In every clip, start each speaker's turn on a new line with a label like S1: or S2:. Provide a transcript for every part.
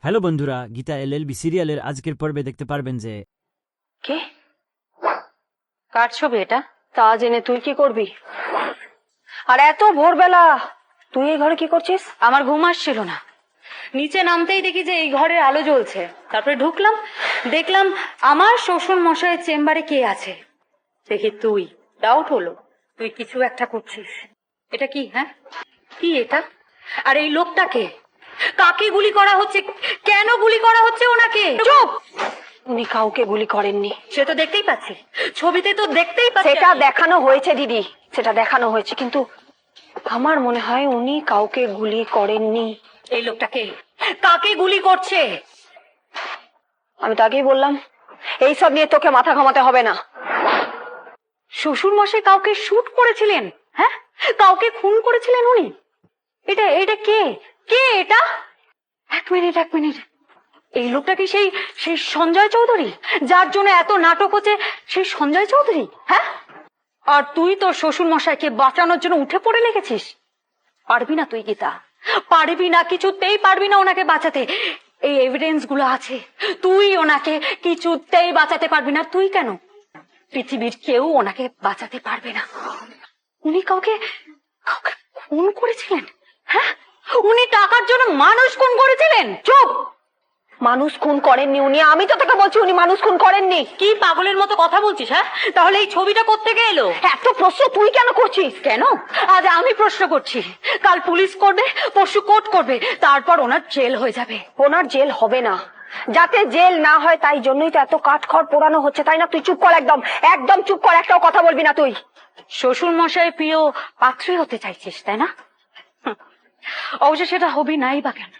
S1: Hello বন্ধুরা, Gita LLB সিরিয়ালের আজকের পর্বে দেখতে পারবেন যে
S2: কে কার ছবি এটা? তা জেনে তুই কি করবি? আর এত ভোরবেলা তুই এই ঘরে কি করছিস?
S3: আমার ঘুম আসছিল না, নিচে নামতেই দেখি যে এই ঘরের আলো জ্বলছে। তারপরে ঢুকলাম, দেখলাম আমার শ্বশুর মশাইয়ের চেম্বারে কে আছে। দেখি তুই। ডাউট হলো তুই কিছু একটা করছিস। এটা কি? হ্যাঁ, কি এটা? আর এই লোকটাকে কাকে গুলি করা হচ্ছে? কেন গুলি করা হচ্ছে ওনাকে?
S2: চুপ! উনি কাউকে গুলি করেননি।
S3: সে তো দেখতেই পাচ্ছি, ছবিতে তো দেখতেই পাচ্ছি।
S2: সেটা দেখানো হয়েছে দিদি, সেটা দেখানো হয়েছে, কিন্তু আমার মনে হয় উনি কাউকে গুলি করেননি।
S3: এই লোকটাকে কাকে গুলি করছে?
S2: আমি তো আগেই বললাম এইসব নিয়ে তোকে মাথা ঘামাতে হবে না।
S3: শ্বশুর মশাই কাউকে শুট করেছিলেন? হ্যাঁ, কাউকে খুন করেছিলেন উনি? এটা এটা কে? কে এটা? এক মিনিট, এই লোকটা কি সেই সেই সঞ্জয় চৌধুরী, যার জন্য এত নাটক হচ্ছে? সেই সঞ্জয় চৌধুরী? হ্যাঁ, আর তুই তোর শ্বশুর মশাইকে বাঁচানোর জন্য উঠে পড়ে লেগেছিস। পারবি না তুই গীতা, পারবি না, কিছুতেই পারবি না ওনাকে বাঁচাতে। এই এভিডেন্স গুলো আছে, তুই ওনাকে কিছুতেই বাঁচাতে পারবি না। তুই কেন, পৃথিবীর কেউ ওনাকে বাঁচাতে পারবে না। উনি কাউকে কাউকে খুন করেছিলেন? হ্যাঁ, উনি টাকার জন্য মানুষ খুন করেছিলেন।
S2: চুপ! মানুষ খুন করেননি উনি। আমি তো তোকে বলছি উনি মানুষ খুন করেননি।
S3: কি পাগলের মতো কথা বলছিস? হ্যাঁ, তাহলে এই ছবিটা কোত্থেকে এলো?
S2: এত প্রশ্ন তুই কেন করছিস?
S3: কেন? আজ আমি প্রশ্ন করছি, কাল পুলিশ করবে, পরশু কোর্ট করবে, তারপর ওনার জেল হয়ে যাবে।
S2: ওনার জেল হবে না, যাতে জেল না হয় তাই জন্যই তো এত কাঠখড় পোড়ানো হচ্ছে, তাই না? তুই চুপ কর, একদম একদম চুপ কর, একটাও কথা বলবি না তুই।
S3: শ্বশুর মশাই প্রিয় পাত্রী হতে চাইছিস, তাই না? অবশ্য সেটা হবি নাই বা কেন?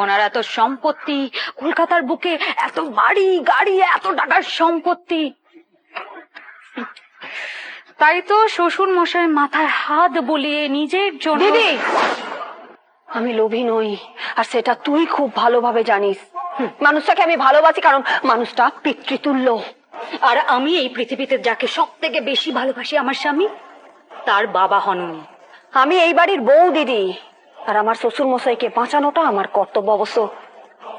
S3: ওনার এত সম্পত্তি, কলকাতার বুকে এত বাড়ি গাড়ি, এত টাকার সম্পত্তি, তাই তো শ্বশুর মশাই মাথায় হাত বুলিয়ে নিজের জন্য।
S2: দিদি, আমি লোভী নই, আর সেটা তুই খুব ভালোভাবে জানিস। মানুষটাকে আমি ভালোবাসি কারণ মানুষটা পিতৃতুল্য।
S3: আর আমি এই পৃথিবীতে যাকে সব থেকে বেশি ভালোবাসি, আমার স্বামী, তার বাবা হন উনি।
S2: আমি এই বাড়ির বউ দিদি, আর আমার শ্বশুর মশাইকে বাঁচানোটা আমার কর্তব্য। অবশ্য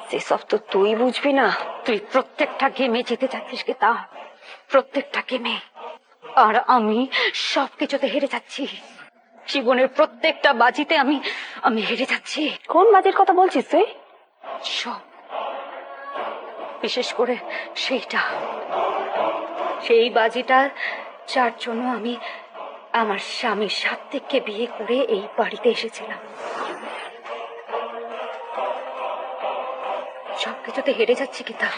S2: সেসব তো তুই বুঝবি না।
S3: তুই প্রত্যেকটা গেমে জিতে যাচ্ছিস গীতা, প্রত্যেকটা গেমে। আর আমি সবকিছুতে হেরে যাচ্ছি। জীবনের প্রত্যেকটা বাজিতে আমি আমি হেরে যাচ্ছি।
S2: কোন বাজির কথা বলছিস তুই?
S3: সব, বিশেষ করে সেইটা, সেই বাজিটা যার জন্য আমি আমার স্বামীর সাত্ত্বিককে বিয়ে করে এই বাড়িতে এসেছিলাম। সবকিছুতে হেরে যাচ্ছি গীতা,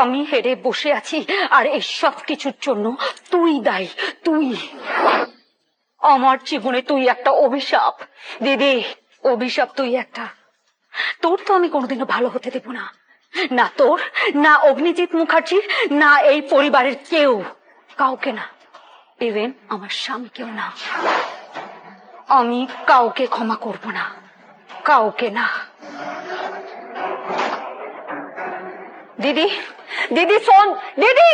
S3: আমি হেরে বসে আছি। আর এই সব কিছুর জন্য তুই দায়ী। তুই আমার জীবনে, তুই একটা অভিশাপ দিদি, অভিশাপ তুই একটা। তোর তো আমি কোনোদিনও ভালো হতে দেব না, না তোর, না অগ্নিজিৎ মুখার্জির, না এই পরিবারের কেউ, কাউকে না, ইভেন আমার স্বামীকেও না। আমি কাউকে ক্ষমা করব না, কাউকে না।
S2: দিদি, দিদি শোন, দিদি।